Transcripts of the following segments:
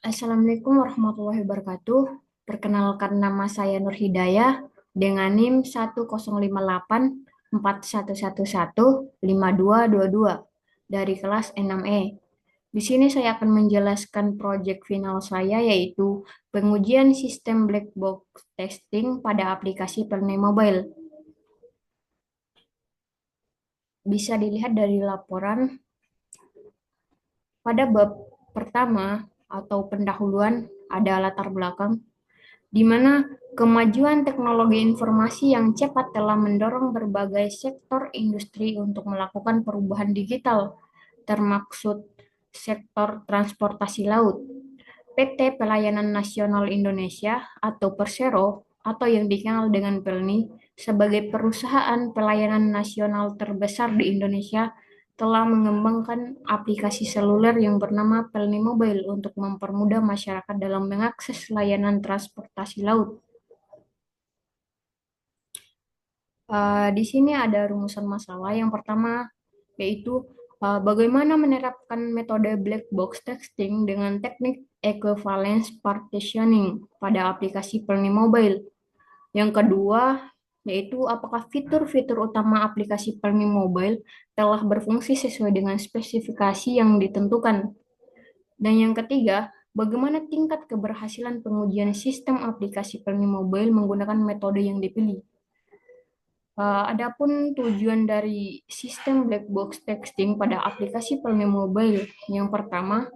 Assalamualaikum warahmatullahi wabarakatuh. Perkenalkan nama saya Nur Hidayah dengan NIM 1058411152222 dari kelas 6E. Di sini saya akan menjelaskan proyek final saya yaitu pengujian sistem black box testing pada aplikasi Plene Mobile. Bisa dilihat dari laporan pada bab pertama atau pendahuluan ada latar belakang di mana kemajuan teknologi informasi yang cepat telah mendorong berbagai sektor industri untuk melakukan perubahan digital, termaksud sektor transportasi laut. PT Pelayanan Nasional Indonesia atau Persero atau yang dikenal dengan Pelni sebagai perusahaan pelayanan nasional terbesar di Indonesia telah mengembangkan aplikasi seluler yang bernama Pelni Mobile untuk mempermudah masyarakat dalam mengakses layanan transportasi laut. Di sini ada rumusan masalah. Yang pertama yaitu bagaimana menerapkan metode black box testing dengan teknik equivalence partitioning pada aplikasi Pelni Mobile. Yang kedua yaitu apakah fitur-fitur utama aplikasi Pelni Mobile telah berfungsi sesuai dengan spesifikasi yang ditentukan. Dan yang ketiga, bagaimana tingkat keberhasilan pengujian sistem aplikasi Pelni Mobile menggunakan metode yang dipilih. Adapun tujuan dari sistem black box texting pada aplikasi Pelni Mobile, yang pertama,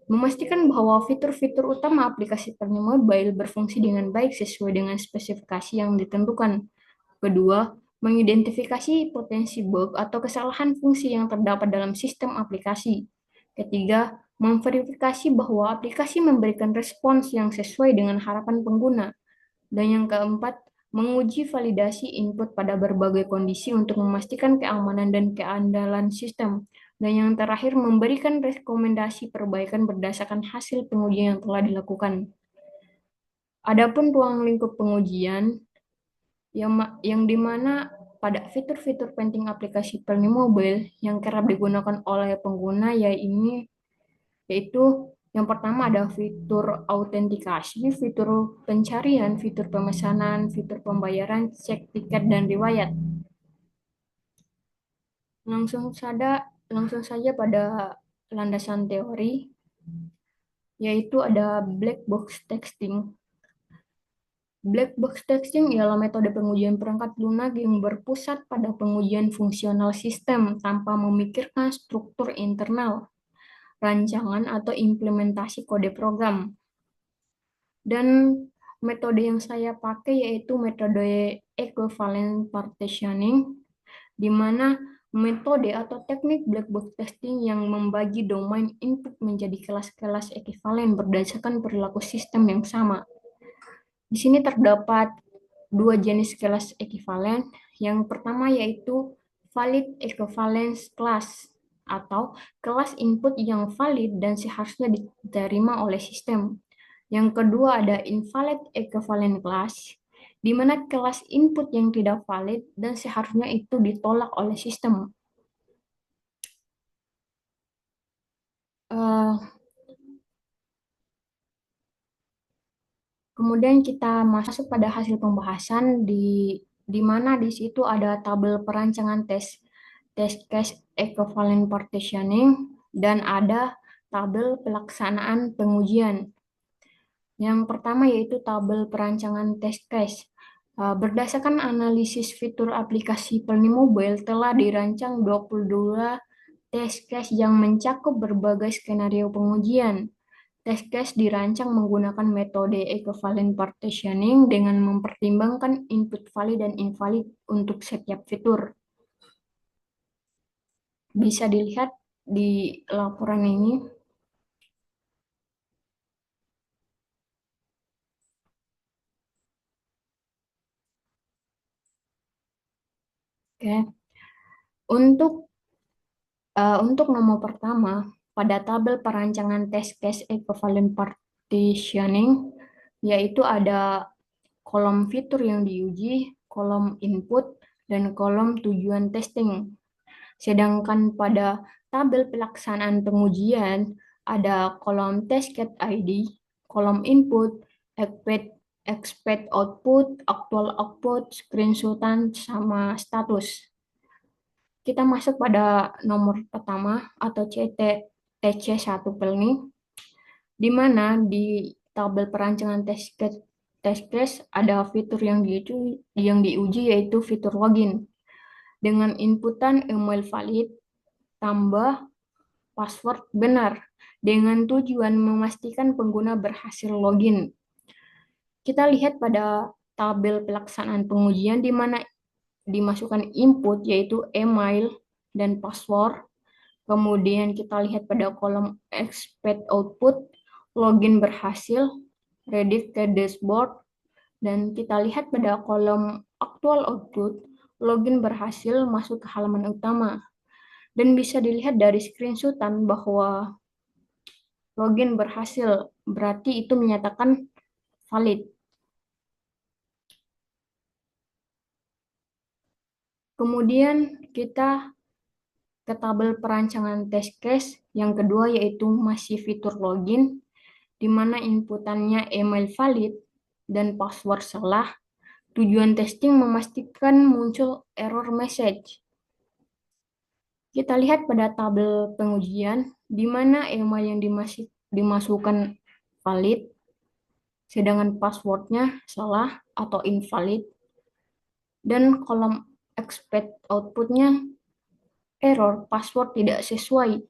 memastikan bahwa fitur-fitur utama aplikasi Pelni Mobile berfungsi dengan baik sesuai dengan spesifikasi yang ditentukan. Kedua, mengidentifikasi potensi bug atau kesalahan fungsi yang terdapat dalam sistem aplikasi. Ketiga, memverifikasi bahwa aplikasi memberikan respons yang sesuai dengan harapan pengguna. Dan yang keempat, menguji validasi input pada berbagai kondisi untuk memastikan keamanan dan keandalan sistem. Dan yang terakhir, memberikan rekomendasi perbaikan berdasarkan hasil pengujian yang telah dilakukan. Adapun ruang lingkup pengujian, yang dimana pada fitur-fitur penting aplikasi Pelni Mobile yang kerap digunakan oleh pengguna yaitu yang pertama ada fitur autentikasi, fitur pencarian, fitur pemesanan, fitur pembayaran, cek tiket dan riwayat. Langsung saja, langsung saja pada landasan teori, yaitu ada black box texting. Black box texting ialah metode pengujian perangkat lunak yang berpusat pada pengujian fungsional sistem tanpa memikirkan struktur internal, rancangan atau implementasi kode program. Dan metode yang saya pakai yaitu metode equivalent partitioning, di mana metode atau teknik black box testing yang membagi domain input menjadi kelas-kelas ekivalen berdasarkan perilaku sistem yang sama. Di sini terdapat dua jenis kelas ekivalen. Yang pertama yaitu valid equivalence class atau kelas input yang valid dan seharusnya diterima oleh sistem. Yang kedua ada invalid equivalent class, di mana kelas input yang tidak valid dan seharusnya itu ditolak oleh sistem. Eh, Kemudian kita masuk pada hasil pembahasan di mana di situ ada tabel perancangan test case equivalent partitioning dan ada tabel pelaksanaan pengujian. Yang pertama yaitu tabel perancangan test case. Berdasarkan analisis fitur aplikasi Pelni Mobile telah dirancang 22 test case yang mencakup berbagai skenario pengujian. Test case dirancang menggunakan metode equivalent partitioning dengan mempertimbangkan input valid dan invalid untuk setiap fitur. Bisa dilihat di laporan ini. Oke. Untuk nomor pertama, pada tabel perancangan test case equivalent partitioning, yaitu ada kolom fitur yang diuji, kolom input, dan kolom tujuan testing. Sedangkan pada tabel pelaksanaan pengujian, ada kolom testcase ID, kolom input, expect output, actual output, screenshotan, sama status. Kita masuk pada nomor pertama atau TC1 planning, di mana di tabel perancangan test case ada fitur yang diuji yaitu fitur login dengan inputan email valid tambah password benar dengan tujuan memastikan pengguna berhasil login. Kita lihat pada tabel pelaksanaan pengujian di mana dimasukkan input yaitu email dan password. Kemudian kita lihat pada kolom expect output, login berhasil, ready ke dashboard, dan kita lihat pada kolom actual output, login berhasil masuk ke halaman utama. Dan bisa dilihat dari screenshotan bahwa login berhasil, berarti itu menyatakan valid. Kemudian kita ke tabel perancangan test case yang kedua yaitu masih fitur login, di mana inputannya email valid dan password salah. Tujuan testing memastikan muncul error message. Kita lihat pada tabel pengujian, di mana email yang dimasukkan valid, sedangkan passwordnya salah atau invalid, dan kolom expect outputnya error, password tidak sesuai.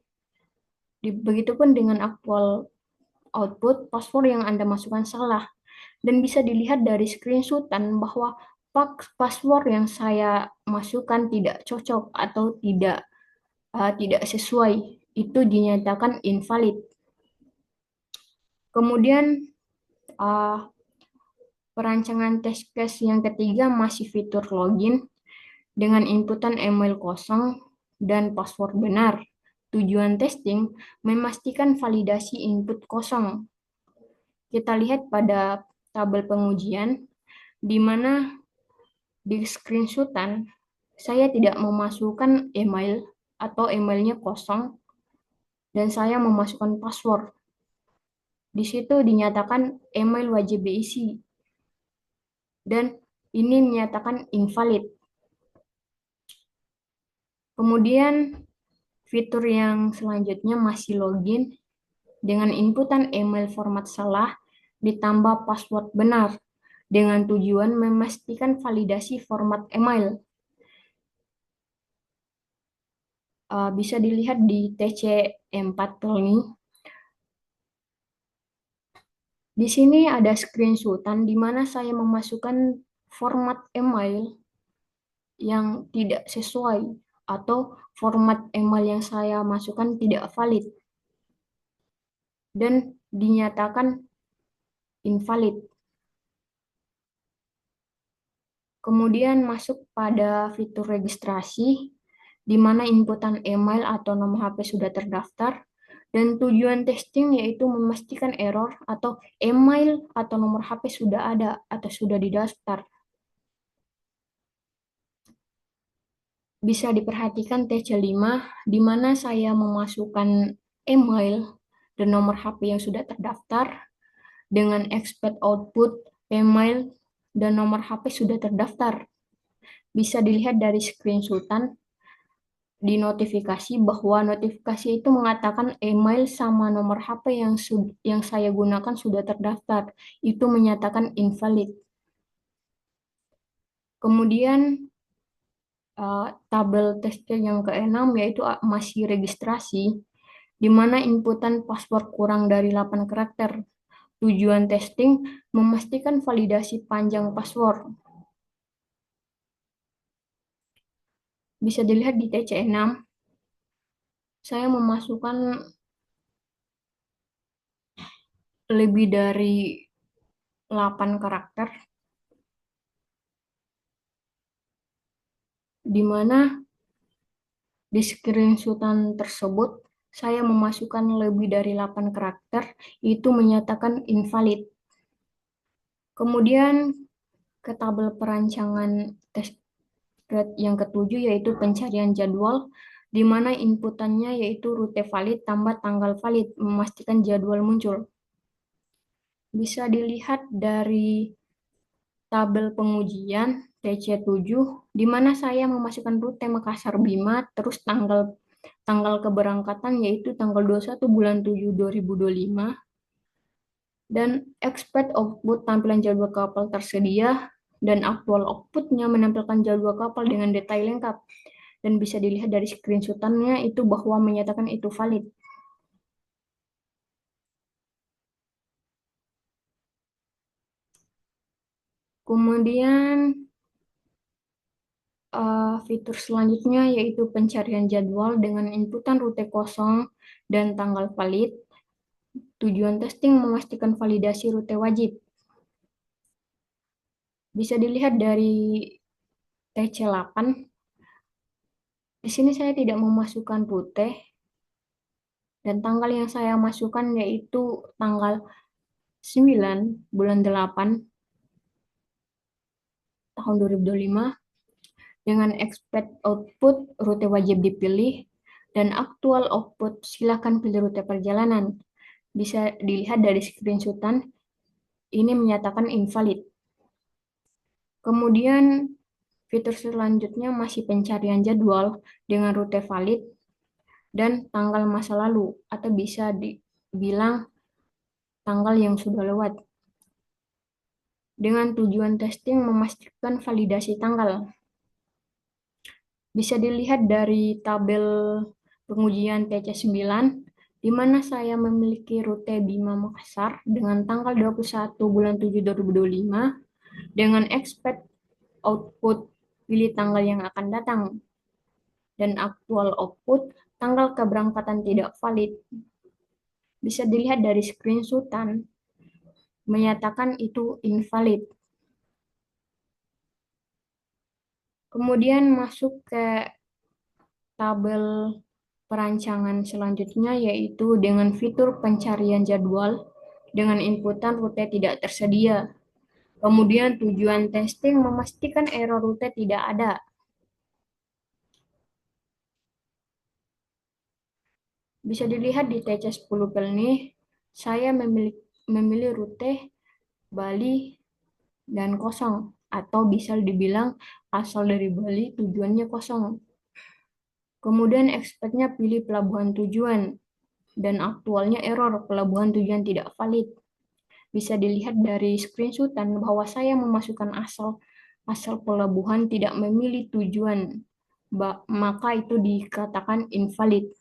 Begitupun dengan actual output, password yang Anda masukkan salah. Dan bisa dilihat dari screenshotan bahwa password yang saya masukkan tidak cocok atau tidak sesuai. Itu dinyatakan invalid. Kemudian perancangan test case yang ketiga masih fitur login dengan inputan email kosong dan password benar. Tujuan testing memastikan validasi input kosong. Kita lihat pada tabel pengujian, di mana di screenshotan saya tidak memasukkan email atau emailnya kosong, dan saya memasukkan password. Di situ dinyatakan email wajib diisi, dan ini menyatakan invalid. Kemudian fitur yang selanjutnya masih login dengan inputan email format salah ditambah password benar dengan tujuan memastikan validasi format email. Bisa dilihat di TC4 ini. Di sini ada screenshotan di mana saya memasukkan format email yang tidak sesuai atau format email yang saya masukkan tidak valid dan dinyatakan invalid. Kemudian masuk pada fitur registrasi, di mana inputan email atau nomor HP sudah terdaftar, dan tujuan testing yaitu memastikan error atau email atau nomor HP sudah ada atau sudah didaftar. Bisa diperhatikan TC5, di mana saya memasukkan email dan nomor HP yang sudah terdaftar, dengan expect output, email, dan nomor HP sudah terdaftar. Bisa dilihat dari screenshotan di notifikasi bahwa notifikasi itu mengatakan email sama nomor HP yang saya gunakan sudah terdaftar. Itu menyatakan invalid. Kemudian tabel test yang keenam yaitu masih registrasi, di mana inputan password kurang dari 8 karakter. Tujuan testing memastikan validasi panjang password. Bisa dilihat di TC6, saya memasukkan lebih dari 8 karakter, di mana di screenshotan tersebut saya memasukkan lebih dari 8 karakter, itu menyatakan invalid. Kemudian ke tabel perancangan test yang ketujuh yaitu pencarian jadwal, di mana inputannya yaitu rute valid tambah tanggal valid, memastikan jadwal muncul. Bisa dilihat dari tabel pengujian TC7, di mana saya memasukkan rute Makassar Bima, terus tanggal keberangkatan yaitu tanggal 21 bulan 7 2025, dan expect output tampilan jadwal kapal tersedia, dan aktual outputnya menampilkan jadwal kapal dengan detail lengkap. Dan bisa dilihat dari screenshotannya itu bahwa menyatakan itu valid. Kemudian fitur selanjutnya yaitu pencarian jadwal dengan inputan rute kosong dan tanggal valid. Tujuan testing memastikan validasi rute wajib. Bisa dilihat dari TC8. Di sini saya tidak memasukkan rute, dan tanggal yang saya masukkan yaitu tanggal 9 bulan 8 tahun 2025, dengan expect output rute wajib dipilih, dan aktual output silakan pilih rute perjalanan. Bisa dilihat dari screenshotan, ini menyatakan invalid. Kemudian fitur selanjutnya masih pencarian jadwal dengan rute valid dan tanggal masa lalu, atau bisa dibilang tanggal yang sudah lewat. Dengan tujuan testing memastikan validasi tanggal. Bisa dilihat dari tabel pengujian TC9, di mana saya memiliki rute Bima Makassar dengan tanggal 21 bulan 7 2025, dengan expect output pilih tanggal yang akan datang, dan aktual output tanggal keberangkatan tidak valid. Bisa dilihat dari screenshotan, menyatakan itu invalid. Kemudian masuk ke tabel perancangan selanjutnya, yaitu dengan fitur pencarian jadwal dengan inputan rute tidak tersedia. Kemudian tujuan testing memastikan error rute tidak ada. Bisa dilihat di TC10 ini, saya memilih rute Bali dan kosong, atau bisa dibilang asal dari Bali tujuannya kosong. Kemudian expect-nya pilih pelabuhan tujuan, dan aktualnya error, pelabuhan tujuan tidak valid. Bisa dilihat dari screenshotan bahwa saya memasukkan asal pelabuhan, tidak memilih tujuan, maka itu dikatakan invalid.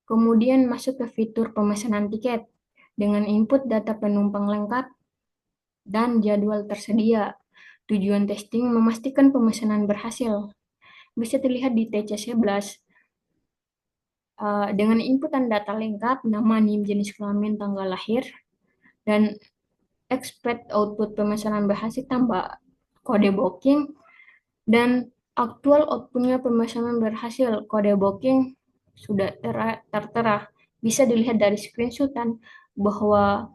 Kemudian masuk ke fitur pemesanan tiket dengan input data penumpang lengkap dan jadwal tersedia. Tujuan testing memastikan pemesanan berhasil. Bisa dilihat di TC11, dengan inputan data lengkap, nama, NIM, jenis kelamin, tanggal lahir, dan expect output pemesanan berhasil tambah kode booking, dan aktual outputnya pemesanan berhasil, kode booking sudah tertera. Bisa dilihat dari screenshotan bahwa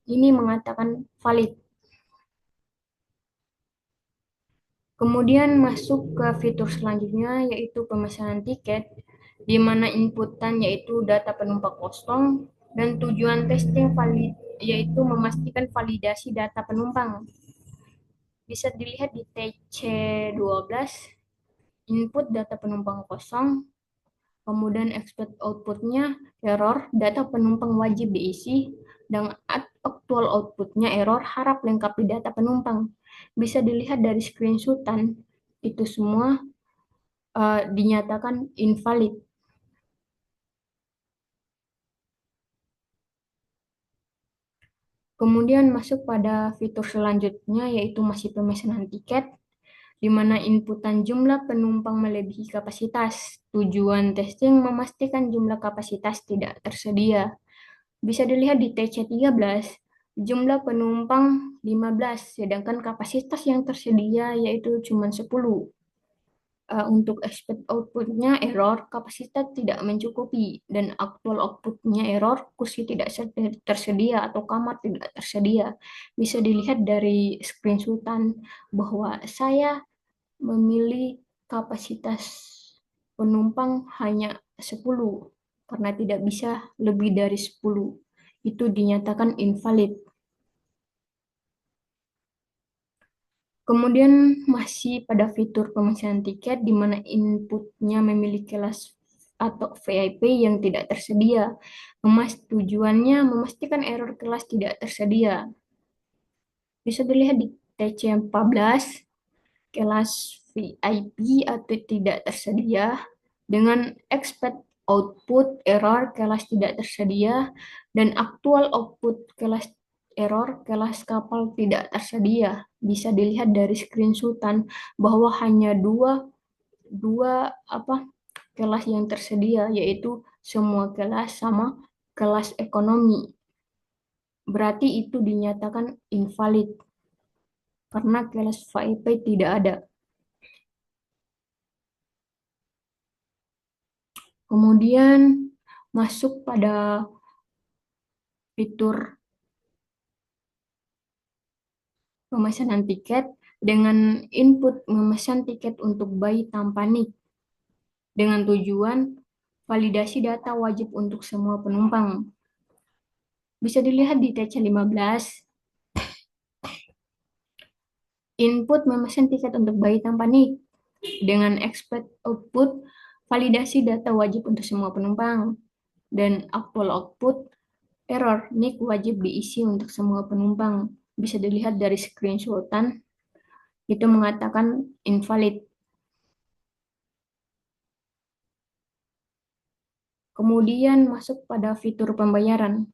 ini mengatakan valid. Kemudian masuk ke fitur selanjutnya yaitu pemesanan tiket, di mana inputan yaitu data penumpang kosong, dan tujuan testing valid yaitu memastikan validasi data penumpang. Bisa dilihat di TC12, input data penumpang kosong, kemudian expect outputnya error, data penumpang wajib diisi, dan aktual outputnya error, harap lengkapi data penumpang. Bisa dilihat dari screenshotan, itu semua dinyatakan invalid. Kemudian masuk pada fitur selanjutnya yaitu masih pemesanan tiket, di mana inputan jumlah penumpang melebihi kapasitas. Tujuan testing memastikan jumlah kapasitas tidak tersedia. Bisa dilihat di TC13, jumlah penumpang 15, sedangkan kapasitas yang tersedia yaitu cuma 10. untuk expect outputnya error, kapasitas tidak mencukupi, dan aktual outputnya error, kursi tidak tersedia atau kamar tidak tersedia. Bisa dilihat dari screenshotan bahwa saya memilih kapasitas penumpang hanya 10 karena tidak bisa lebih dari 10. Itu dinyatakan invalid. Kemudian masih pada fitur pemesanan tiket di mana inputnya memilih kelas atau VIP yang tidak tersedia. Tujuannya memastikan error kelas tidak tersedia. Bisa dilihat di TC14, kelas VIP atau tidak tersedia dengan expect output error kelas tidak tersedia dan aktual output kelas error kelas kapal tidak tersedia. Bisa dilihat dari screenshotan bahwa hanya dua dua apa kelas yang tersedia, yaitu semua kelas sama kelas ekonomi. Berarti itu dinyatakan invalid karena kelas VIP tidak ada. Kemudian masuk pada fitur pemesanan tiket dengan input memesan tiket untuk bayi tanpa NIK dengan tujuan validasi data wajib untuk semua penumpang. Bisa dilihat di TC15, input memesan tiket untuk bayi tanpa NIK dengan expect output validasi data wajib untuk semua penumpang dan actual output error NIK wajib diisi untuk semua penumpang. Bisa dilihat dari screenshotan itu mengatakan invalid. Kemudian masuk pada fitur pembayaran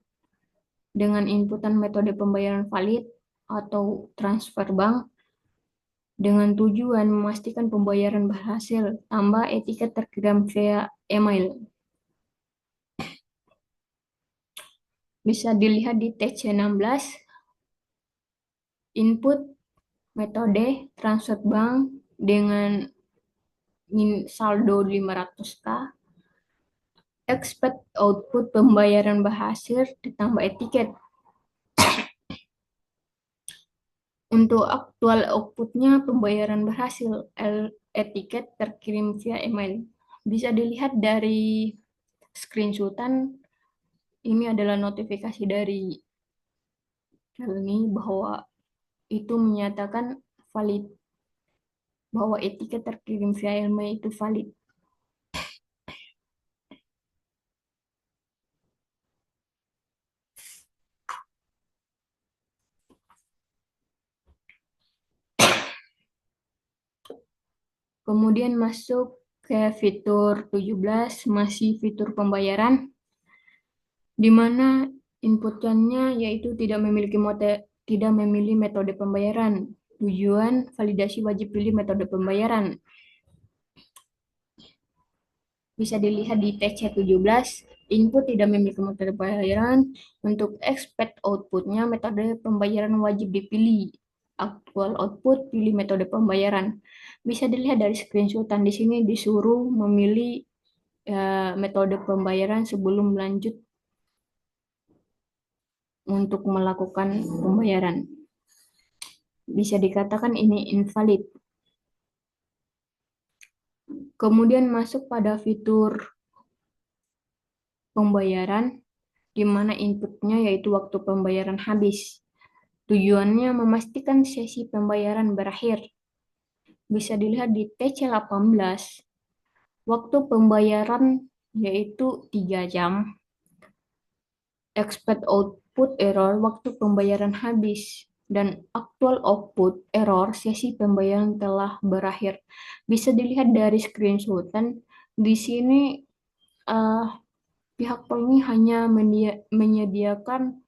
dengan inputan metode pembayaran valid atau transfer bank dengan tujuan memastikan pembayaran berhasil, tambah etiket terkirim via email. Bisa dilihat di TC16, input metode transfer bank dengan saldo 500K, expect output pembayaran berhasil ditambah etiket. Untuk aktual outputnya pembayaran berhasil, etiket terkirim via email. Bisa dilihat dari screenshotan, ini adalah notifikasi dari Kelni bahwa itu menyatakan valid, bahwa etiket terkirim via email itu valid. Kemudian masuk ke fitur 17, masih fitur pembayaran, di mana inputannya yaitu tidak memilih metode pembayaran. Tujuan validasi wajib pilih metode pembayaran. Bisa dilihat di TC17, input tidak memiliki metode pembayaran. Untuk expect outputnya metode pembayaran wajib dipilih. Actual output pilih metode pembayaran. Bisa dilihat dari screenshotan di sini disuruh memilih metode pembayaran sebelum lanjut untuk melakukan pembayaran. Bisa dikatakan ini invalid. Kemudian masuk pada fitur pembayaran, di mana inputnya yaitu waktu pembayaran habis. Tujuannya memastikan sesi pembayaran berakhir. Bisa dilihat di TC18, waktu pembayaran yaitu 3 jam. Expect output error waktu pembayaran habis dan actual output error sesi pembayaran telah berakhir. Bisa dilihat dari screenshotan di sini uh, pihak Pelni hanya menyediakan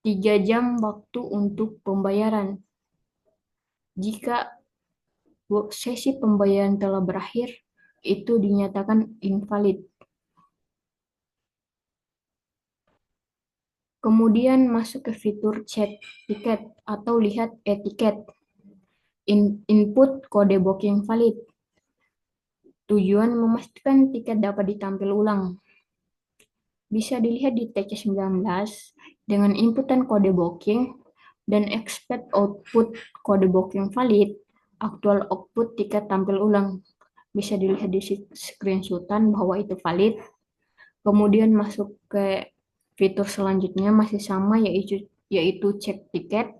3 jam waktu untuk pembayaran. Jika sesi pembayaran telah berakhir, itu dinyatakan invalid. Kemudian masuk ke fitur cek tiket atau lihat etiket. Input kode booking valid. Tujuan memastikan tiket dapat ditampil ulang. Bisa dilihat di TC19 dengan inputan kode booking dan expect output kode booking valid, aktual output tiket tampil ulang. Bisa dilihat di screenshotan bahwa itu valid. Kemudian masuk ke fitur selanjutnya masih sama yaitu cek tiket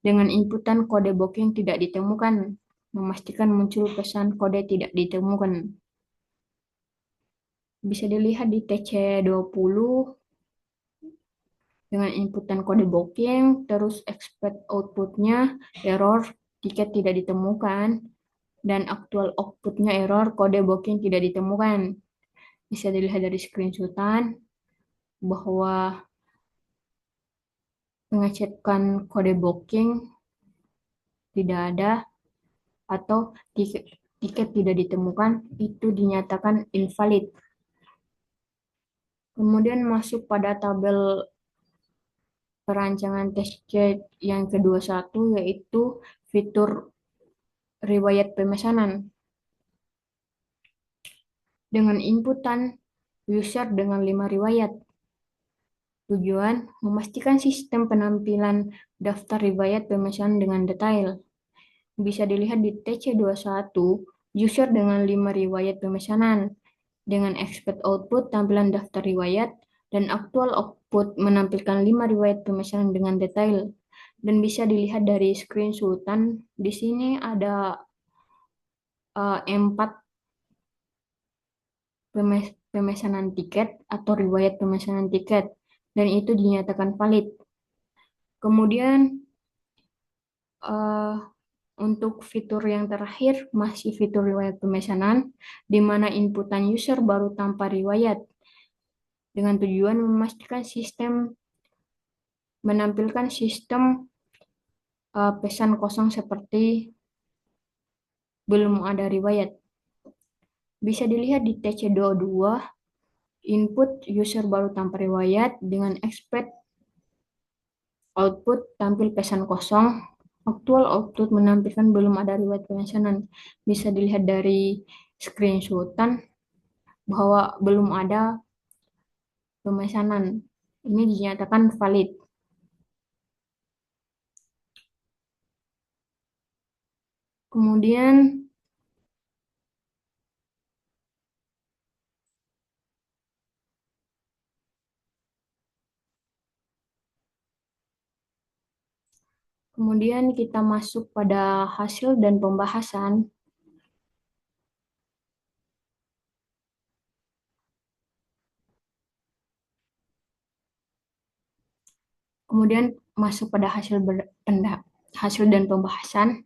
dengan inputan kode booking tidak ditemukan, memastikan muncul pesan kode tidak ditemukan. Bisa dilihat di TC20 dengan inputan kode booking, terus expect outputnya error, tiket tidak ditemukan, dan aktual outputnya error, kode booking tidak ditemukan. Bisa dilihat dari screenshotan bahwa pengecekan kode booking tidak ada atau tiket tidak ditemukan, itu dinyatakan invalid. Kemudian masuk pada tabel perancangan test case yang kedua satu yaitu fitur riwayat pemesanan. Dengan inputan user dengan 5 riwayat. Tujuan memastikan sistem penampilan daftar riwayat pemesanan dengan detail. Bisa dilihat di TC21, user dengan 5 riwayat pemesanan dengan expect output tampilan daftar riwayat dan aktual output menampilkan 5 riwayat pemesanan dengan detail. Dan bisa dilihat dari screenshotan, di sini ada 4 pemesanan tiket atau riwayat pemesanan tiket dan itu dinyatakan valid. Kemudian uh, untuk fitur yang terakhir masih fitur riwayat pemesanan di mana inputan user baru tanpa riwayat dengan tujuan memastikan sistem menampilkan sistem pesan kosong seperti belum ada riwayat. Bisa dilihat di TC22 input user baru tanpa riwayat dengan expect output tampil pesan kosong. Aktual output menampilkan belum ada riwayat pemesanan. Bisa dilihat dari screenshotan bahwa belum ada pemesanan. Ini dinyatakan valid. Kemudian kita masuk pada hasil dan pembahasan. Kemudian masuk pada hasil dan pembahasan,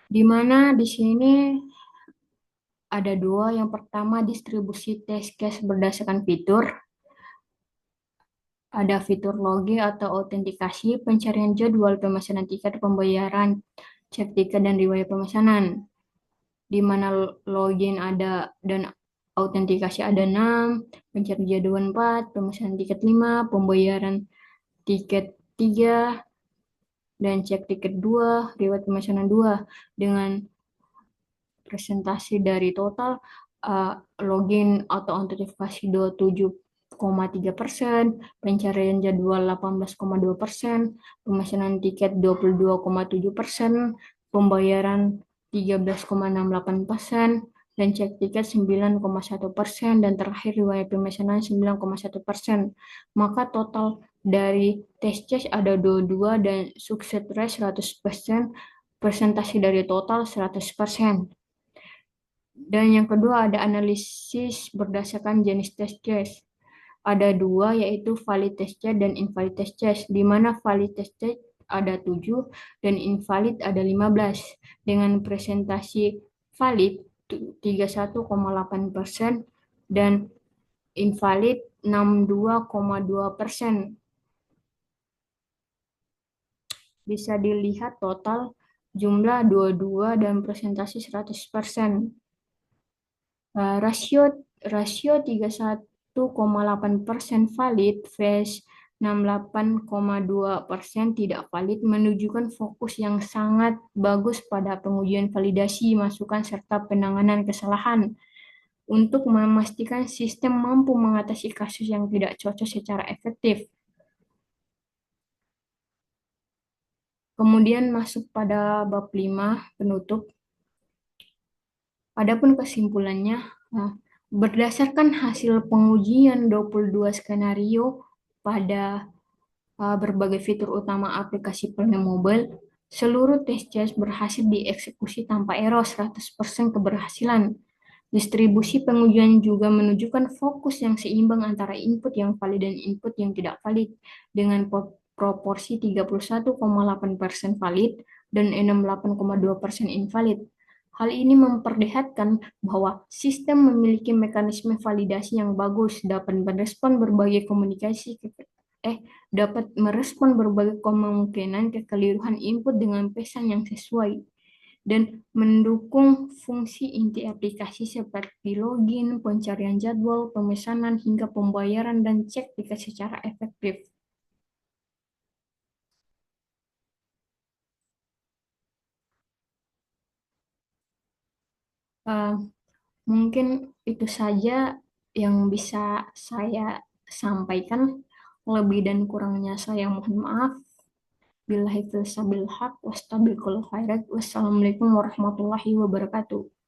di mana di sini ada dua. Yang pertama distribusi test case berdasarkan fitur. Ada fitur login atau autentikasi, pencarian jadwal pemesanan tiket, pembayaran, cek tiket, dan riwayat pemesanan. Di mana login ada dan autentikasi ada 6, pencarian jadwal 4, pemesanan tiket 5, pembayaran tiket 3, dan cek tiket 2, riwayat pemesanan 2. Dengan presentasi dari total login atau autentikasi 27,3%, pencarian jadwal 18,2%, pemesanan tiket 22,7%, pembayaran 13,68%, dan cek tiket 9,1%, dan terakhir riwayat pemesanan 9,1%. Maka total dari test case ada 22 dan success rate 100%, presentasi dari total 100%. Dan yang kedua ada analisis berdasarkan jenis test case. Ada dua yaitu valid test case dan invalid test case, di mana valid test case ada 7 dan invalid ada 15. Dengan presentasi valid 31,8% dan invalid 62,2%. Bisa dilihat total jumlah 22 dan presentasi 100%. Rasio 31,8% valid vs 68,2% tidak valid menunjukkan fokus yang sangat bagus pada pengujian validasi masukan serta penanganan kesalahan untuk memastikan sistem mampu mengatasi kasus yang tidak cocok secara efektif. Kemudian masuk pada bab 5 penutup. Adapun kesimpulannya, nah, berdasarkan hasil pengujian 22 skenario pada berbagai fitur utama aplikasi Play Mobile, seluruh tes case berhasil dieksekusi tanpa error 100% keberhasilan. Distribusi pengujian juga menunjukkan fokus yang seimbang antara input yang valid dan input yang tidak valid, dengan proporsi 31,8% valid dan 68,2% invalid. Hal ini memperlihatkan bahwa sistem memiliki mekanisme validasi yang bagus, dapat merespon berbagai kemungkinan kekeliruan input dengan pesan yang sesuai dan mendukung fungsi inti aplikasi seperti login, pencarian jadwal, pemesanan, hingga pembayaran dan cek tiket secara efektif. Eh, Mungkin itu saja yang bisa saya sampaikan. Lebih dan kurangnya saya mohon maaf. Billahi taufiq wal haq, wastabiqul khairat. Wassalamualaikum warahmatullahi wabarakatuh.